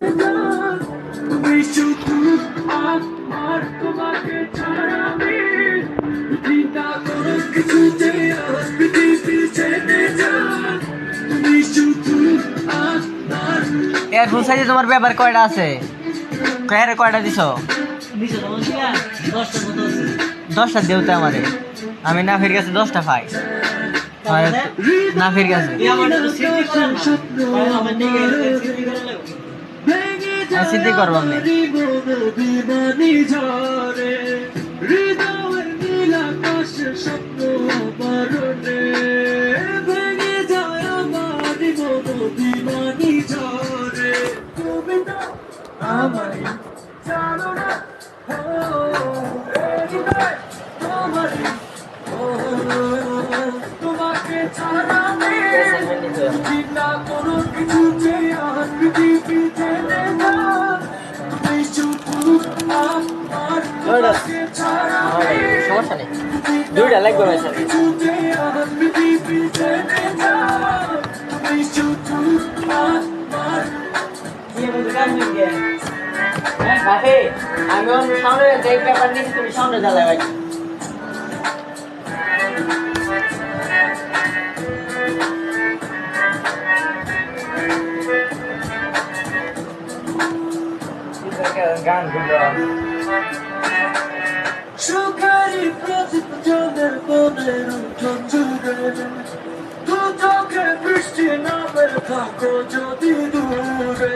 তুমি শুধু আমার, তোমাকে ছাড়া আমি চিন্তা কোনো কিছুতে আর পৃথিবী ছেড়ে যাই। তুমি শুধু আমার। এয়ারফোন সাইজে তোমার ব্যাপার কয়টা আছে? কয়টা দিছো? 10টা দেও তো আমারে। আমি নাফির কাছে 10টা পাই। নাফির কাছে সিদ্ধি করবো আমি। বিমানি ঝরে হৃদয়ের নীল আকাশের স্বপ্ন বরণে ভেঙে যায় আমার বিমানি ঝরে। তুমি তো আমায় জানো না, তোমারই তোমাকে ছাড়া আমি চিন্তা কোনো কিছু চেয়ে আর পৃথিবী ছেড়ে না। তুমি শুধু আমার, তোমাকে ছাড়া আমি সমস্যা নেই, দুইটা লাগবে ভাই স্যার। কিছু চেয়ে আর পৃথিবী ছেড়ে না। তুমি শুধু আমার। আমি সামনে যে পেপার নিচ্ছি তুমি সামনে জ্বালাই ভাই। গান সুখারি প্রদীপ জলের বনের উঠোন জুড়ে দু চোখে বৃষ্টি নামের থাকো যদি দূরে।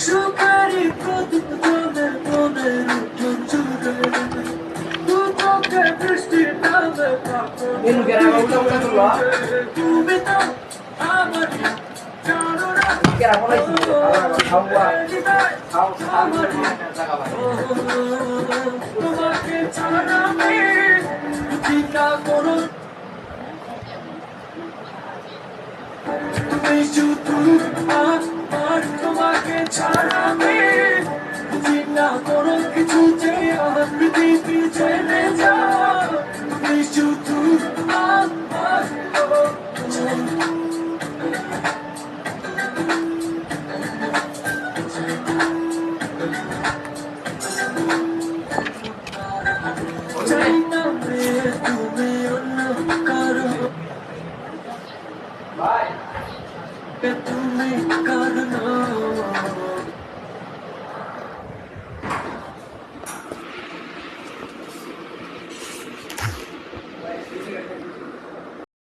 সুখারি প্রদীপ জলের বনের উঠোন জুড়ে দু চোখে বৃষ্টি নামের থাকো যদি দূরে। তুমি তো আমার জানো না, তোমাকে ছাড়া আমি চিন্তা করো। তুমি শুধু আমার, তোমাকে ছাড়া আমি চিন্তা করো কিছু যে আর পৃথিবী ছেড়ে যাও। তুমি শুধু আমার। তুমি অন্য কারো, তুমি কারো